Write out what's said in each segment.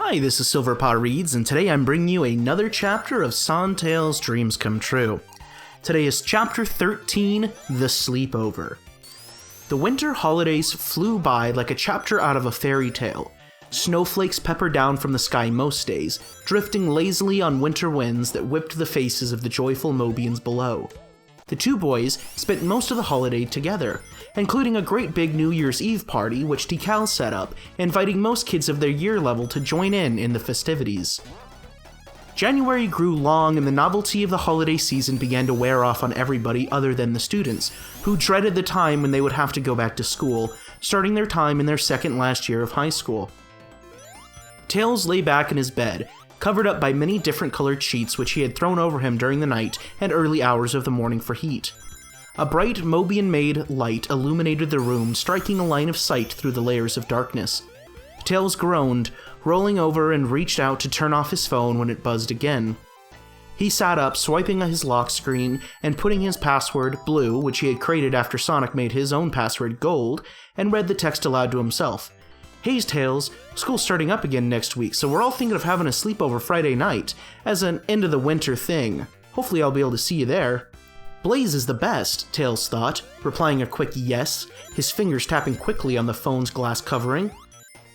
Hi, this is Silverpaw Reads, and today I'm bringing you another chapter of Sontails' Dreams Come True. Today is Chapter 13, The Sleepover. The winter holidays flew by like a chapter out of a fairy tale. Snowflakes peppered down from the sky most days, drifting lazily on winter winds that whipped the faces of the joyful Mobians below. The two boys spent most of the holiday together, including a great big New Year's Eve party which Decal set up, inviting most kids of their year level to join in the festivities. January grew long and the novelty of the holiday season began to wear off on everybody other than the students, who dreaded the time when they would have to go back to school, starting their time in their second last year of high school. Tails lay back in his bed, covered up by many different colored sheets which he had thrown over him during the night and early hours of the morning for heat. A bright Mobian-made light illuminated the room, striking a line of sight through the layers of darkness. Tails groaned, rolling over and reached out to turn off his phone when it buzzed again. He sat up, swiping his lock screen and putting his password, Blue, which he had created after Sonic made his own password, Gold, and read the text aloud to himself. Hey Tails, school's starting up again next week, so we're all thinking of having a sleepover Friday night, as an end of the winter thing. Hopefully I'll be able to see you there. Blaze is the best, Tails thought, replying a quick yes, his fingers tapping quickly on the phone's glass covering.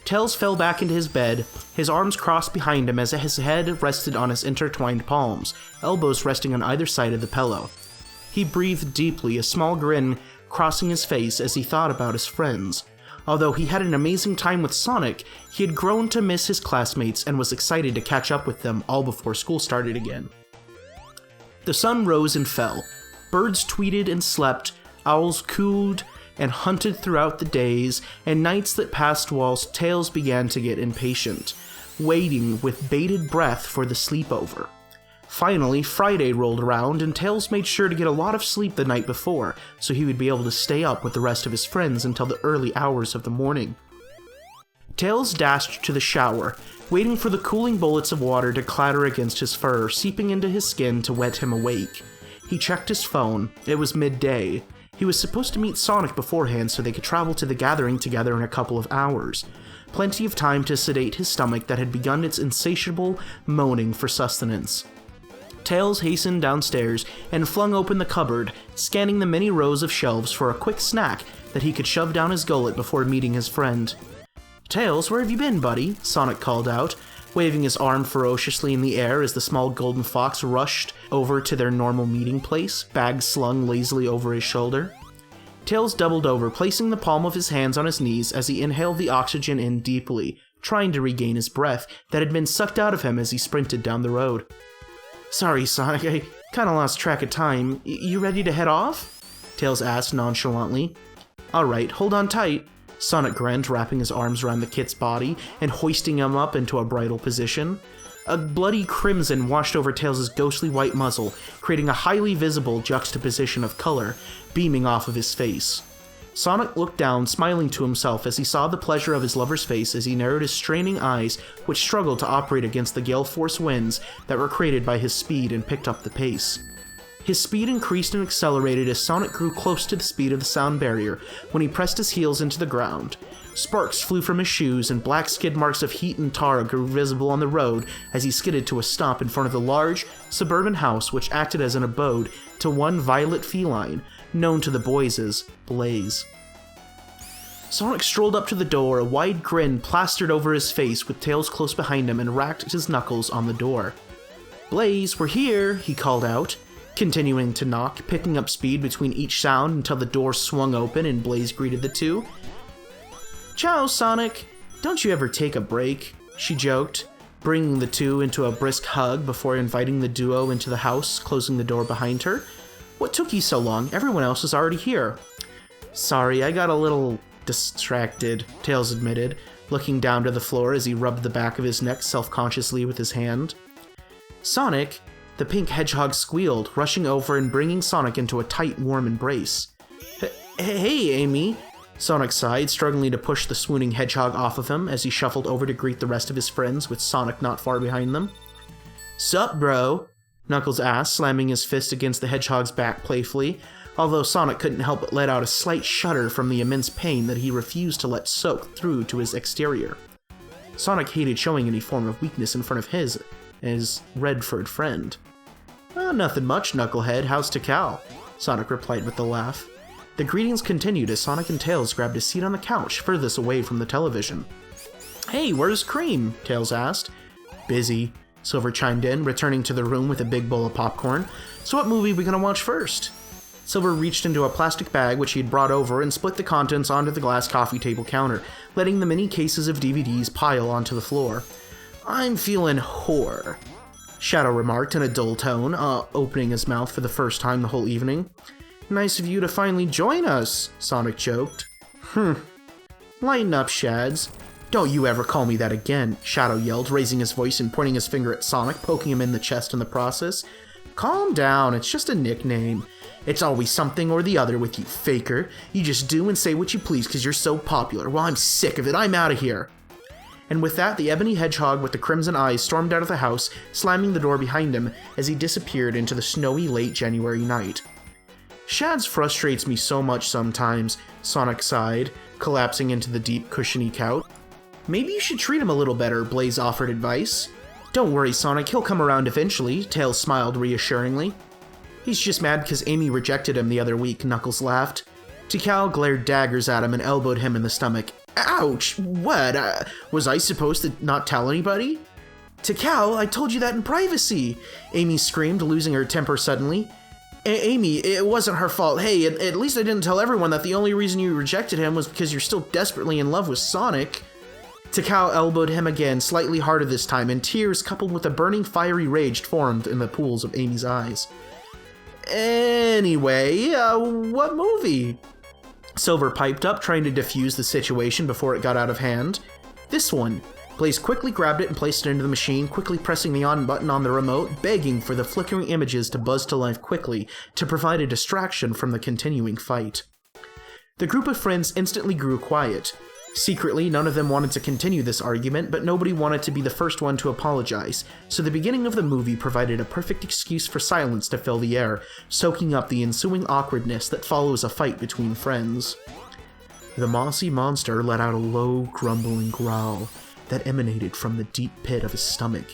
Tails fell back into his bed, his arms crossed behind him as his head rested on his intertwined palms, elbows resting on either side of the pillow. He breathed deeply, a small grin crossing his face as he thought about his friends. Although he had an amazing time with Sonic, he had grown to miss his classmates and was excited to catch up with them all before school started again. The sun rose and fell. Birds tweeted and slept, owls cooed and hunted throughout the days and nights that passed whilst Tails began to get impatient, waiting with bated breath for the sleepover. Finally, Friday rolled around and Tails made sure to get a lot of sleep the night before, so he would be able to stay up with the rest of his friends until the early hours of the morning. Tails dashed to the shower, waiting for the cooling bullets of water to clatter against his fur, seeping into his skin to wet him awake. He checked his phone. It was midday. He was supposed to meet Sonic beforehand so they could travel to the gathering together in a couple of hours. Plenty of time to sedate his stomach that had begun its insatiable moaning for sustenance. Tails hastened downstairs and flung open the cupboard, scanning the many rows of shelves for a quick snack that he could shove down his gullet before meeting his friend. "Tails, where have you been, buddy?" Sonic called out, waving his arm ferociously in the air as the small golden fox rushed over to their normal meeting place, bag slung lazily over his shoulder. Tails doubled over, placing the palm of his hands on his knees as he inhaled the oxygen in deeply, trying to regain his breath that had been sucked out of him as he sprinted down the road. "Sorry, Sonic, I kinda lost track of time. You ready to head off?" Tails asked nonchalantly. "Alright, hold on tight." Sonic grinned, wrapping his arms around the kit's body and hoisting him up into a bridle position. A bloody crimson washed over Tails' ghostly white muzzle, creating a highly visible juxtaposition of color beaming off of his face. Sonic looked down, smiling to himself as he saw the pleasure of his lover's face as he narrowed his straining eyes, which struggled to operate against the gale force winds that were created by his speed, and picked up the pace. His speed increased and accelerated as Sonic grew close to the speed of the sound barrier when he pressed his heels into the ground. Sparks flew from his shoes and black skid marks of heat and tar grew visible on the road as he skidded to a stop in front of the large, suburban house which acted as an abode to one violet feline, known to the boys as Blaze. Sonic strolled up to the door, a wide grin plastered over his face with Tails close behind him, and racked his knuckles on the door. "Blaze, we're here," he called out, continuing to knock, picking up speed between each sound until the door swung open and Blaze greeted the two. "Ciao, Sonic. Don't you ever take a break?" she joked, bringing the two into a brisk hug before inviting the duo into the house, closing the door behind her. "What took you so long? Everyone else is already here." "Sorry, I got a little distracted," Tails admitted, looking down to the floor as he rubbed the back of his neck self-consciously with his hand. "Sonic," the pink hedgehog squealed, rushing over and bringing Sonic into a tight, warm embrace. "Hey, Amy," Sonic sighed, struggling to push the swooning hedgehog off of him as he shuffled over to greet the rest of his friends with Sonic not far behind them. "Sup, bro?" Knuckles asked, slamming his fist against the hedgehog's back playfully, although Sonic couldn't help but let out a slight shudder from the immense pain that he refused to let soak through to his exterior. Sonic hated showing any form of weakness in front of his red-furred friend. "Oh, nothing much, Knucklehead. How's Tikal?" Sonic replied with a laugh. The greetings continued as Sonic and Tails grabbed a seat on the couch furthest away from the television. "Hey, where's Cream?" Tails asked. "Busy," Silver chimed in, returning to the room with a big bowl of popcorn. "So what movie are we gonna watch first?" Silver reached into a plastic bag which he had brought over and split the contents onto the glass coffee table counter, letting the many cases of DVDs pile onto the floor. "I'm feeling horror," Shadow remarked in a dull tone, opening his mouth for the first time the whole evening. "Nice of you to finally join us," Sonic joked. "Lighten up, Shads. Don't you ever call me that again," Shadow yelled, raising his voice and pointing his finger at Sonic, poking him in the chest in the process. "Calm down, it's just a nickname. It's always something or the other with you, faker. You just do and say what you please because you're so popular. Well, I'm sick of it. I'm out of here." And with that, the ebony hedgehog with the crimson eyes stormed out of the house, slamming the door behind him as he disappeared into the snowy late January night. "Shads frustrates me so much sometimes," Sonic sighed, collapsing into the deep, cushiony couch. "Maybe you should treat him a little better," Blaze offered advice. "Don't worry, Sonic, he'll come around eventually," Tails smiled reassuringly. "He's just mad because Amy rejected him the other week," Knuckles laughed. Tikal glared daggers at him and elbowed him in the stomach. "Ouch! What? Was I supposed to not tell anybody?" "Tikal, I told you that in privacy!" Amy screamed, losing her temper suddenly. "Amy, it wasn't her fault. Hey, at least I didn't tell everyone that the only reason you rejected him was because you're still desperately in love with Sonic." Tikal elbowed him again, slightly harder this time, and tears coupled with a burning fiery rage formed in the pools of Amy's eyes. "Anyway, what movie?" Silver piped up, trying to defuse the situation before it got out of hand. "This one." Blaze quickly grabbed it and placed it into the machine, quickly pressing the on button on the remote, begging for the flickering images to buzz to life quickly to provide a distraction from the continuing fight. The group of friends instantly grew quiet. Secretly, none of them wanted to continue this argument, but nobody wanted to be the first one to apologize, so the beginning of the movie provided a perfect excuse for silence to fill the air, soaking up the ensuing awkwardness that follows a fight between friends. The mossy monster let out a low, grumbling growl that emanated from the deep pit of his stomach,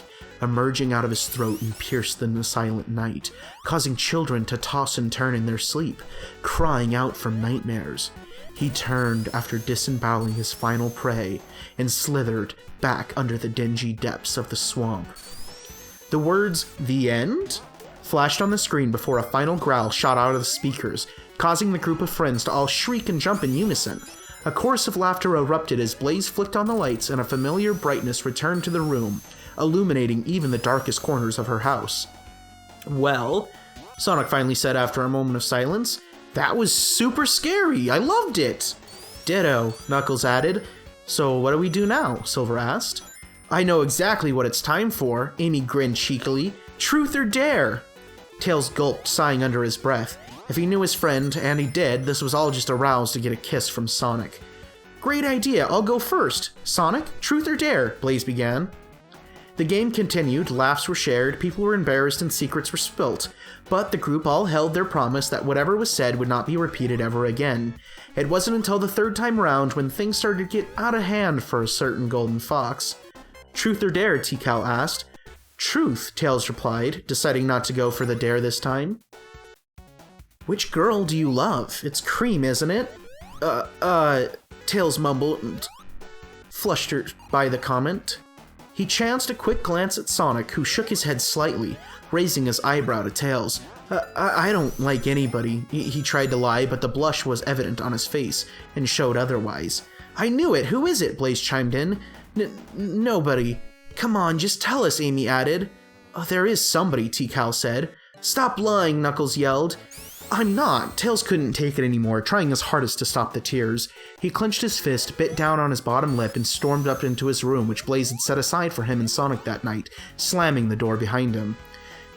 emerging out of his throat and pierced in the silent night, causing children to toss and turn in their sleep, crying out from nightmares. He turned after disemboweling his final prey and slithered back under the dingy depths of the swamp. The words, "The end?" flashed on the screen before a final growl shot out of the speakers, causing the group of friends to all shriek and jump in unison. A chorus of laughter erupted as Blaze flicked on the lights and a familiar brightness returned to the room, illuminating even the darkest corners of her house. "Well," Sonic finally said after a moment of silence, "that was super scary. I loved it." "Ditto," Knuckles added. "So what do we do now?" Silver asked. "I know exactly what it's time for," Amy grinned cheekily. "Truth or dare?" Tails gulped, sighing under his breath. If he knew his friend, and he did, this was all just a rouse to get a kiss from Sonic. "Great idea, I'll go first. Sonic, truth or dare?" Blaze began. The game continued, laughs were shared, people were embarrassed, and secrets were spilt. But the group all held their promise that whatever was said would not be repeated ever again. It wasn't until the third time round when things started to get out of hand for a certain golden fox. "Truth or dare?" Tikal asked. "Truth," Tails replied, deciding not to go for the dare this time. "Which girl do you love? It's Cream, isn't it?" Tails mumbled, flustered by the comment. He chanced a quick glance at Sonic, who shook his head slightly, raising his eyebrow to Tails. I don't like anybody," he tried to lie, but the blush was evident on his face and showed otherwise. "I knew it! Who is it?" Blaze chimed in. Nobody. "Come on, just tell us," Amy added. "Oh, there is somebody," Tikal said. "Stop lying," Knuckles yelled. "I'm not." Tails couldn't take it anymore, trying his hardest to stop the tears. He clenched his fist, bit down on his bottom lip, and stormed up into his room, which Blaze had set aside for him and Sonic that night, slamming the door behind him.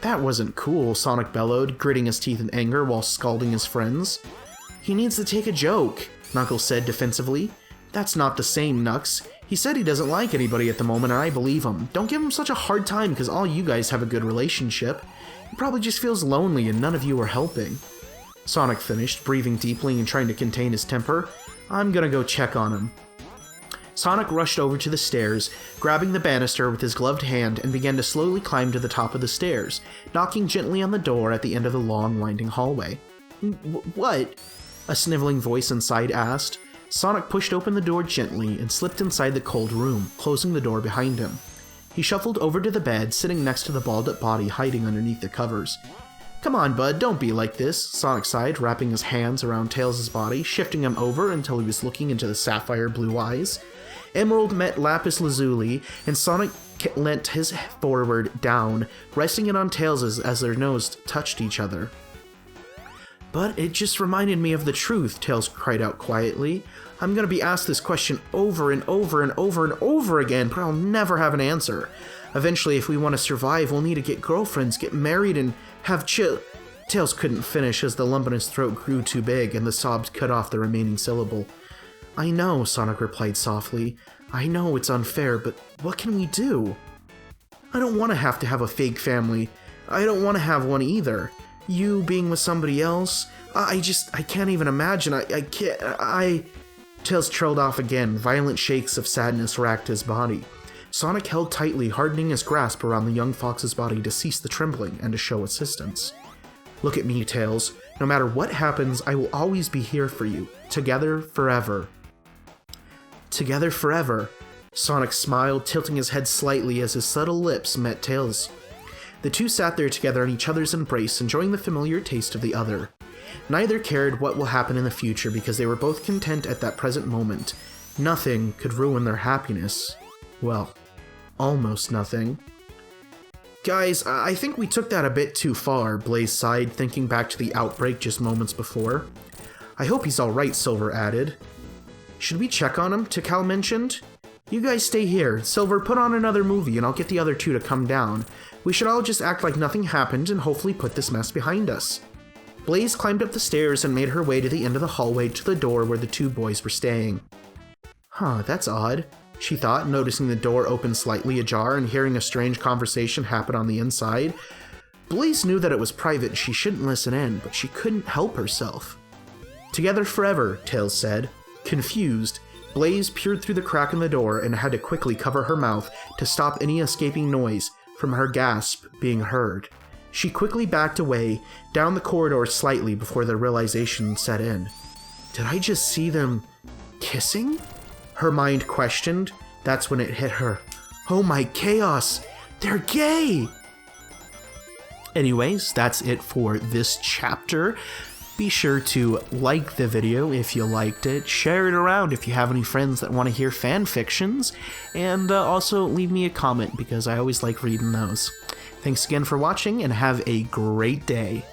"That wasn't cool," Sonic bellowed, gritting his teeth in anger while scalding his friends. "He needs to take a joke," Knuckles said defensively. "That's not the same, Knux. He said he doesn't like anybody at the moment, and I believe him. Don't give him such a hard time because all you guys have a good relationship. He probably just feels lonely and none of you are helping." Sonic finished, breathing deeply and trying to contain his temper. "I'm gonna go check on him." Sonic rushed over to the stairs, grabbing the banister with his gloved hand, and began to slowly climb to the top of the stairs, knocking gently on the door at the end of the long, winding hallway. What? A sniveling voice inside asked. Sonic pushed open the door gently and slipped inside the cold room, closing the door behind him. He shuffled over to the bed, sitting next to the balled-up body hiding underneath the covers. "Come on, bud, don't be like this," Sonic sighed, wrapping his hands around Tails' body, shifting him over until he was looking into the sapphire blue eyes. Emerald met lapis lazuli, and Sonic leant his forward down, resting it on Tails' as their noses touched each other. "But it just reminded me of the truth," Tails cried out quietly. "I'm gonna be asked this question over and over and over and over again, but I'll never have an answer. Eventually, if we want to survive, we'll need to get girlfriends, get married, and have Tails couldn't finish as the lump in his throat grew too big and the sobs cut off the remaining syllable. "I know," Sonic replied softly. "I know it's unfair, but what can we do? I don't want to have a fake family. I don't want to have one either. You being with somebody else, I can't even imagine. I can't. Tails trailed off again. Violent shakes of sadness racked his body. Sonic held tightly, hardening his grasp around the young fox's body to cease the trembling and to show assistance. "Look at me, Tails. No matter what happens, I will always be here for you. Together forever." "Together forever." Sonic smiled, tilting his head slightly as his subtle lips met Tails'. The two sat there together in each other's embrace, enjoying the familiar taste of the other. Neither cared what will happen in the future because they were both content at that present moment. Nothing could ruin their happiness. Well, almost nothing. "Guys, I think we took that a bit too far," Blaze sighed, thinking back to the outbreak just moments before. "I hope he's alright," Silver added. "Should we check on him?" Tikal mentioned. "You guys stay here. Silver, put on another movie and I'll get the other two to come down. We should all just act like nothing happened and hopefully put this mess behind us." Blaze climbed up the stairs and made her way to the end of the hallway to the door where the two boys were staying. "Huh, that's odd," she thought, noticing the door open slightly ajar and hearing a strange conversation happen on the inside. Blaze knew that it was private and she shouldn't listen in, but she couldn't help herself. "Together forever," Tails said. Confused, Blaze peered through the crack in the door and had to quickly cover her mouth to stop any escaping noise from her gasp being heard. She quickly backed away, down the corridor slightly before the realization set in. "Did I just see them kissing?" her mind questioned. That's when it hit her. "Oh my chaos! They're gay!" Anyways, that's it for this chapter. Be sure to like the video if you liked it, share it around if you have any friends that want to hear fan fictions, and also leave me a comment because I always like reading those. Thanks again for watching and have a great day.